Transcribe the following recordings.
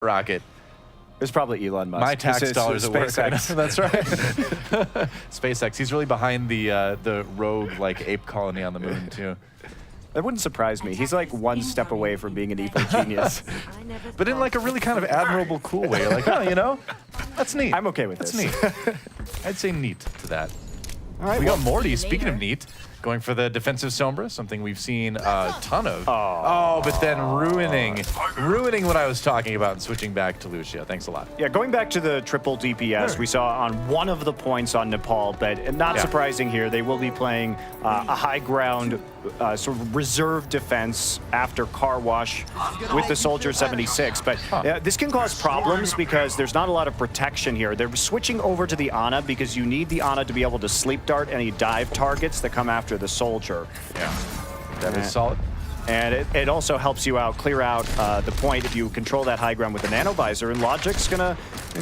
rocket. It's probably Elon Musk. My tax dollars at work. SpaceX. That's right. SpaceX. He's really behind the rogue like ape colony on the moon too. That wouldn't surprise me. He's like one step away from being an evil genius. But in like a really kind of admirable, cool way. Like, oh, you know, that's neat. I'm okay with this. That's neat. I'd say neat to that. All right, we got Morty, speaking of neat, going for the defensive Sombra, something we've seen a ton of. Oh, but then ruining what I was talking about and switching back to Lucio. Thanks a lot. Yeah, going back to the triple DPS we saw on one of the points on Nepal, but not surprising here. They will be playing a high ground sort of reserve defense after car wash with the Soldier 76. But this can cause problems because there's not a lot of protection here. They're switching over to the Ana because you need the Ana to be able to sleep dart any dive targets that come after the Soldier. Yeah, that is solid. And it also helps you out, clear out the point if you control that high ground with the nanovisor. And Logic's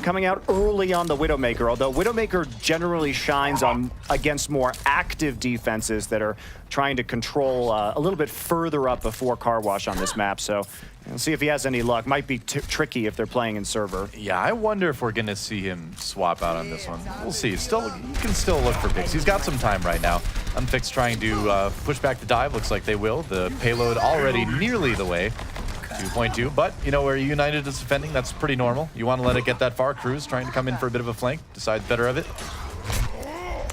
coming out early on the Widowmaker, although Widowmaker generally shines on against more active defenses that are trying to control a little bit further up before car wash on this map. So we'll see if he has any luck. Might be tricky if they're playing in server. Yeah, I wonder if we're going to see him swap out on this one. We'll see. You can still look for picks. He's got some time right now. Unfixed trying to push back the dive. Looks like they will. The payload already nearly the way. 2.2, but you know where eUnited is defending, that's pretty normal. You want to let it get that far. Cruz trying to come in for a bit of a flank, decides better of it.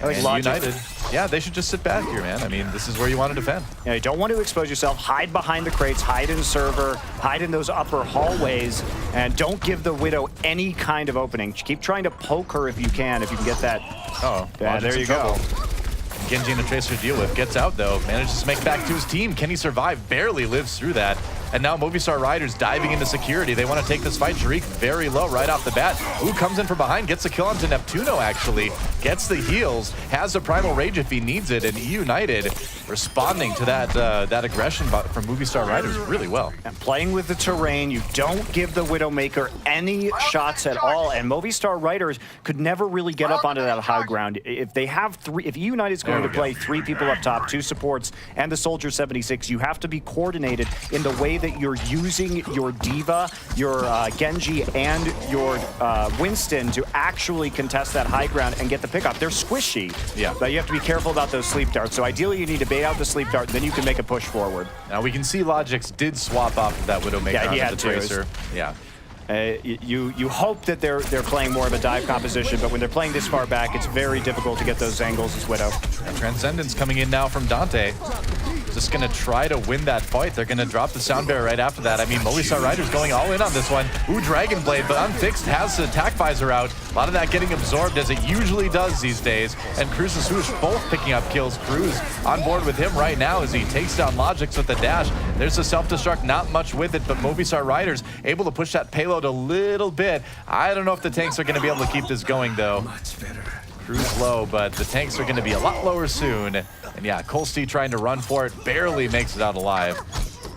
And United, yeah, they should just sit back here, man. I mean, this is where you want to defend. Yeah, you don't want to expose yourself. Hide behind the crates, hide in server, hide in those upper hallways, and don't give the Widow any kind of opening. Keep trying to poke her if you can get that. Oh, yeah, there you go. Genji and a Tracer to deal with. Gets out, though. Manages to make it back to his team. Can he survive? Barely lives through that. And now Movistar Riders diving into security. They want to take this fight. Sharik very low right off the bat. Ooh, comes in from behind. Gets a kill onto Neptuno, actually. Gets the heals. Has a Primal Rage if he needs it. And eUnited responding to that aggression from Movistar Riders really well. And playing with the terrain, you don't give the Widowmaker any shots at all. And Movistar Riders could never really get up onto that high ground. If they have if eUnited's going to play 3 people up top, 2 supports, and the Soldier 76, you have to be coordinated in the way that you're using your D.Va, your Genji, and your Winston to actually contest that high ground and get the pickup. They're squishy, but you have to be careful about those sleep darts. So ideally, you need to bait out the sleep dart, and then you can make a push forward. Now we can see Logix did swap off of that Widowmaker he had the Tracer. Yeah. You hope that they're playing more of a dive composition, but when they're playing this far back, it's very difficult to get those angles as Widow. And Transcendence coming in now from Dante. Just going to try to win that fight. They're going to drop the Sound Bearer right after that. I mean, Movistar Riders going all in on this one. Ooh, Dragon Blade, but Unfixed has the attack visor out. A lot of that getting absorbed as it usually does these days. And Cruz and Swoosh both picking up kills. Cruz on board with him right now as he takes down Logix with the dash. There's a self-destruct, not much with it, but Movistar Riders able to push that payload a little bit. I don't know if the tanks are going to be able to keep this going, though. Much better. Cruz low, but the tanks are going to be a lot lower soon. And yeah, Colsty trying to run for it, barely makes it out alive.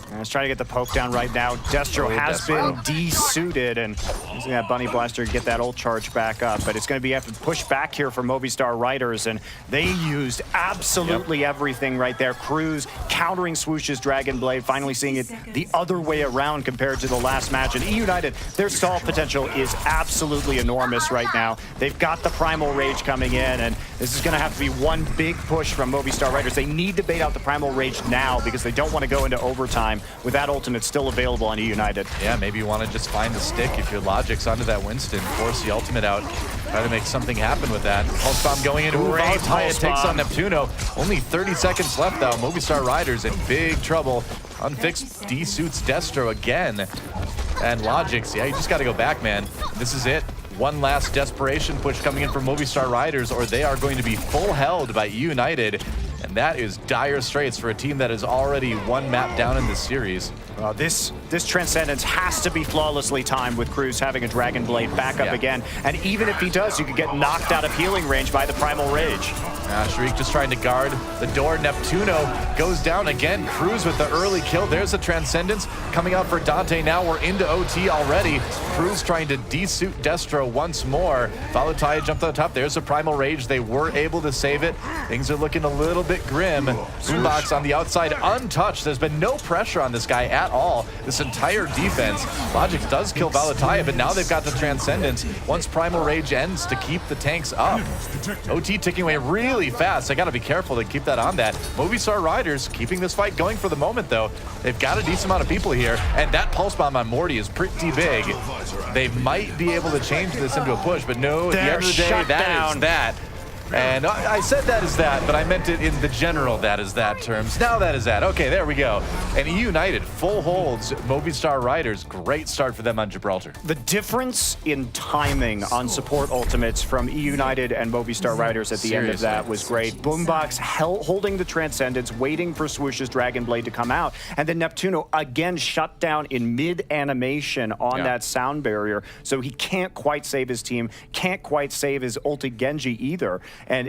And he's trying to get the poke down right now. Destro has been de-suited, and using that Bunny Blaster to get that ult charge back up. But it's going to be have to push back here for Movistar Riders, and they used absolutely everything right there. Cruz countering Swoosh's Dragon Blade, finally seeing it the other way around compared to the last match. And eUnited, their stall potential is absolutely enormous right now. They've got the Primal Rage coming in, and this is going to have to be one big push from Movistar Riders. They need to bait out the Primal Rage now because they don't want to go into overtime with that ultimate still available on eUnited. Yeah, maybe you want to just find the stick if you're Logix onto that Winston, force the ultimate out, try to make something happen with that. Pulse Bomb going in, great Pulse takes on Neptuno. Only 30 seconds left though. Movistar Riders in big trouble. Unfixed de-suits Destro again. And Logix, yeah, you just got to go back, man. This is it. One last desperation push coming in from Movistar Riders, or they are going to be full held by eUnited. And that is dire straits for a team that is already one map down in this series. This Transcendence has to be flawlessly timed with Cruz having a Dragon Blade back up again. And even if he does, you could get knocked out of healing range by the Primal Rage. Sharik just trying to guard the door. Neptuno goes down again. Cruz with the early kill. There's a Transcendence coming out for Dante. Now we're into OT already. Cruz trying to de-suit Destro once more. Valutaya jumped on top. There's a Primal Rage. They were able to save it. Things are looking a little bit grim. Boombox on the outside untouched. There's been no pressure on this guy at at all. This entire defense, Logix does kill Valetaya, but now they've got the Transcendence once Primal Rage ends to keep the tanks up. OT ticking away really fast. I gotta be careful to keep that on that. Movistar Riders keeping this fight going for the moment though. They've got a decent amount of people here, and that Pulse Bomb on Morty is pretty big. They might be able to change this into a push, but no, at the end of the day, that is that. And I said that is that, but I meant it in the general that is that terms. Now that is that. Okay, there we go. And eUnited full holds Movistar Riders. Great start for them on Gibraltar. The difference in timing on support ultimates from eUnited and Movistar Riders at the end of that was great. Boombox holding the Transcendence, waiting for Swoosh's Dragon Blade to come out. And then Neptuno again shut down in mid-animation on that sound barrier. So he can't quite save his team, can't quite save his ulti Genji either. And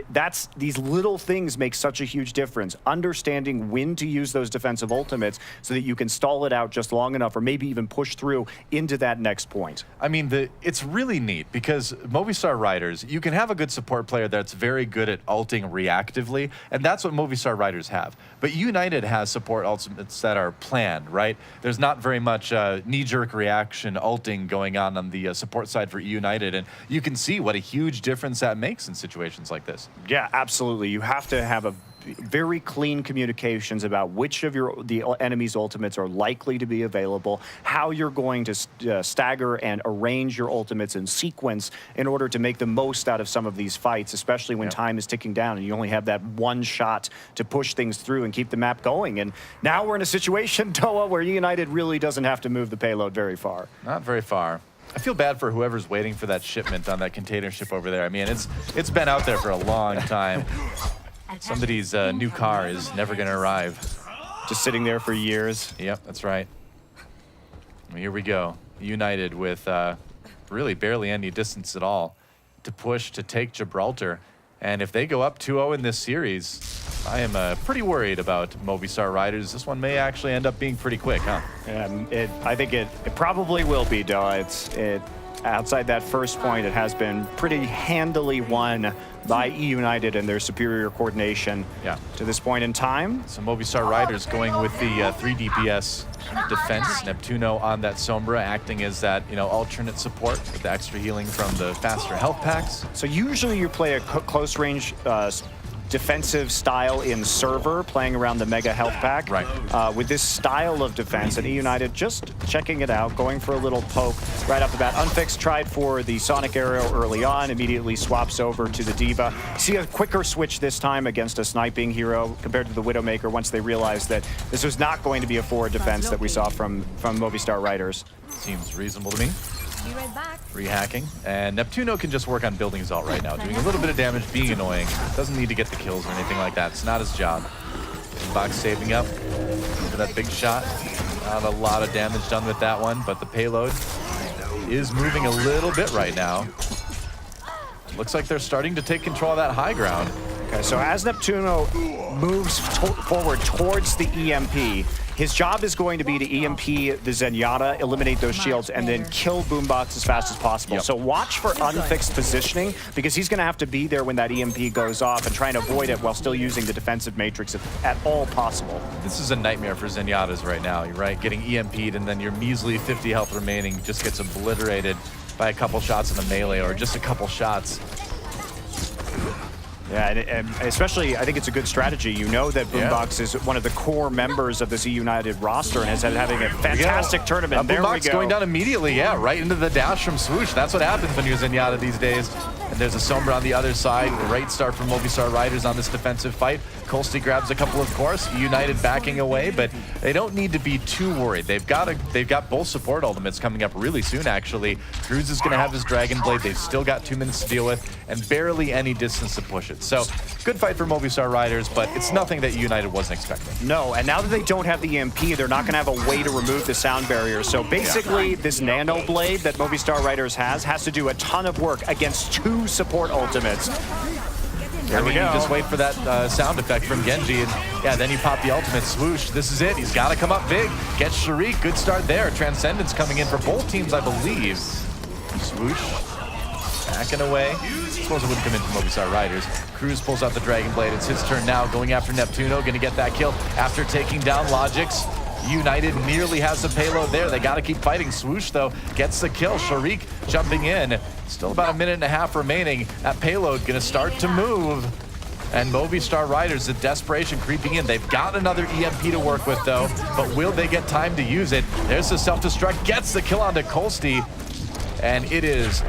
these little things make such a huge difference. Understanding when to use those defensive ultimates so that you can stall it out just long enough or maybe even push through into that next point. I mean, it's really neat because Movistar Riders, you can have a good support player that's very good at ulting reactively, and that's what Movistar Riders have. But eUnited has support ultimates that are planned, right? There's not very much knee-jerk reaction ulting going on the support side for eUnited, and you can see what a huge difference that makes in situations like this. Yeah, absolutely. You have to have a very clean communications about which of the enemy's ultimates are likely to be available, how you're going to stagger and arrange your ultimates in sequence in order to make the most out of some of these fights, especially when time is ticking down and you only have that one shot to push things through and keep the map going. And now we're in a situation, Toa, where eUnited really doesn't have to move the payload very far. Not very far. I feel bad for whoever's waiting for that shipment on that container ship over there. I mean, it's been out there for a long time. Somebody's new car is never going to arrive. Just sitting there for years. Yep, that's right. Well, here we go. United with really barely any distance at all to push to take Gibraltar. And if they go up 2-0 in this series, I am pretty worried about Movistar Riders. This one may actually end up being pretty quick, huh? I think it probably will be, Doa. Outside that first point, it has been pretty handily won by eUnited and their superior coordination to this point in time. So Movistar Riders going with the 3 DPS defense. Neptuno on that Sombra acting as that, alternate support with the extra healing from the faster health packs. So usually you play a close range defensive style in server, playing around the mega health pack. Right. With this style of defense, and eUnited just checking it out, going for a little poke right off the bat. Unfixed tried for the Sonic Arrow early on, immediately swaps over to the Diva. See a quicker switch this time against a sniping hero compared to the Widowmaker once they realized that this was not going to be a forward defense that we saw from Movistar Riders. Seems reasonable to me. Free hacking, and Neptuno can just work on building his ult right now, doing a little bit of damage, being annoying. Doesn't need to get the kills or anything like that. It's not his job. Box saving up for that big shot. Not a lot of damage done with that one, but the payload is moving a little bit right now. Looks like they're starting to take control of that high ground. Okay, so as Neptuno moves forward towards the EMP, his job is going to be to EMP the Zenyatta, eliminate those shields, and then kill Boombox as fast as possible. Yep. So watch for unfixed positioning, because he's going to have to be there when that EMP goes off and try and avoid it while still using the defensive matrix at all possible. This is a nightmare for Zenyatta's right now, you're right? Getting EMP'd and then your measly 50 health remaining just gets obliterated by a couple shots in the melee or just a couple shots. Yeah, and especially, I think it's a good strategy. You know that Boombox is one of the core members of this eUnited roster and is having a fantastic tournament. There we go. Boombox going down immediately, right into the dash from Swoosh. That's what happens when you're Zenyatta these days. And there's a Sombra on the other side. Great start from Movistar Riders on this defensive fight. Colsty grabs a couple, of course. eUnited backing away, but they don't need to be too worried. They've got both support ultimates coming up really soon, actually. Cruz is going to have his Dragon Blade. They've still got 2 minutes to deal with, and barely any distance to push it. So, good fight for Movistar Riders, but it's nothing that eUnited wasn't expecting. No, and now that they don't have the EMP, they're not going to have a way to remove the sound barrier. So basically, this Nano Blade that Movistar Riders has to do a ton of work against 2 support ultimates. There we go. You just wait for that sound effect from Genji, and then you pop the ultimate. Swoosh, this is it. He's got to come up big. Get Sharik, good start there. Transcendence coming in for both teams, I believe. Swoosh, backing away. I suppose it wouldn't come in from Movistar Riders. Cruz pulls out the Dragon Blade. It's his turn now, going after Neptuno, going to get that kill after taking down Logix. United nearly has the payload there. They got to keep fighting. Swoosh, though, gets the kill. Sharik jumping in. Still about a minute and a half remaining. That payload going to start to move. And Movistar Riders, the desperation creeping in. They've got another EMP to work with, though. But will they get time to use it? There's the self-destruct. Gets the kill onto Kolsti. And it is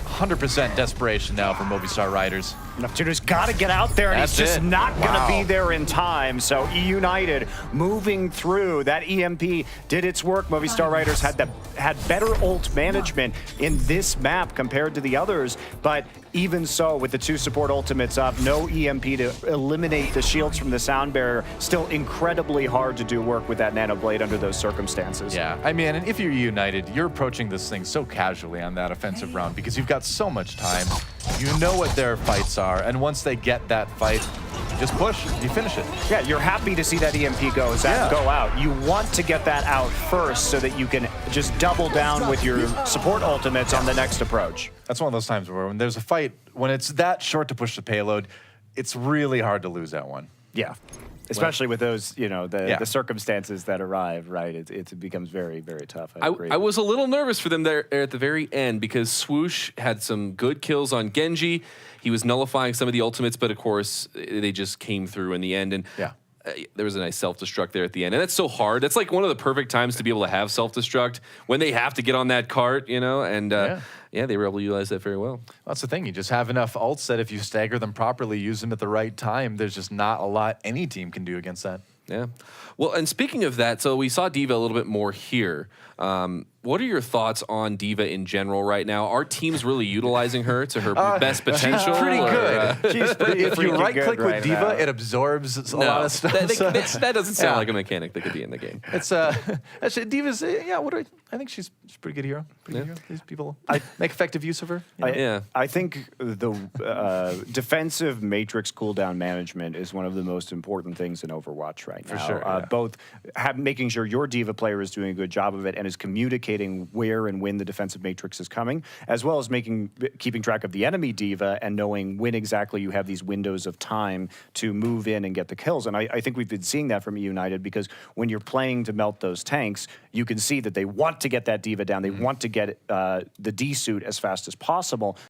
100% desperation now for Movistar Riders. Neptuno's got to get out there, and he's just not going to be there in time. So eUnited moving through. That EMP did its work. Movistar Riders had better ult management in this map compared to the others, but even so, with the 2 support ultimates up, no EMP to eliminate the shields from the sound barrier. Still incredibly hard to do work with that Nano Blade under those circumstances. Yeah, I mean, and if you're United, you're approaching this thing so casually on that offensive round because you've got so much time. You know what their fights are, and once they get that fight, just push, you finish it. Yeah, you're happy to see that EMP go out. You want to get that out first so that you can just double down with your support ultimates on the next approach. That's one of those times where when there's a fight, when it's that short to push the payload, it's really hard to lose that one. Yeah. Especially with those, you know, the circumstances that arrive, right? It becomes very, very tough. I agree. I was a little nervous for them there at the very end because Swoosh had some good kills on Genji. He was nullifying some of the ultimates, but of course, they just came through in the end. And there was a nice self-destruct there at the end. And that's so hard. That's like one of the perfect times to be able to have self-destruct when they have to get on that cart, you know? And yeah, they were able to utilize that very well. That's the thing. You just have enough ults that if you stagger them properly, use them at the right time, there's just not a lot any team can do against that. Yeah. Well, and speaking of that, so we saw D.Va a little bit more here. What are your thoughts on D.Va in general right now? Are teams really utilizing her to her best potential? She's pretty good. She's pretty if you right-click right with D.Va, now. it absorbs a lot of stuff. That doesn't sound like a mechanic that could be in the game. It's actually D.Va's I think she's a pretty good hero. Pretty good hero. These people make effective use of her. You know? I think the defensive matrix cooldown management is one of the most important things in Overwatch right now. For sure. Both making sure your D.Va player is doing a good job of it and is communicating where and when the defensive matrix is coming, as well as keeping track of the enemy D.Va and knowing when exactly you have these windows of time to move in and get the kills. And I think we've been seeing that from eUnited because when you're playing to melt those tanks, you can see that they want to get that D.Va down. They want to get the D suit as fast as possible.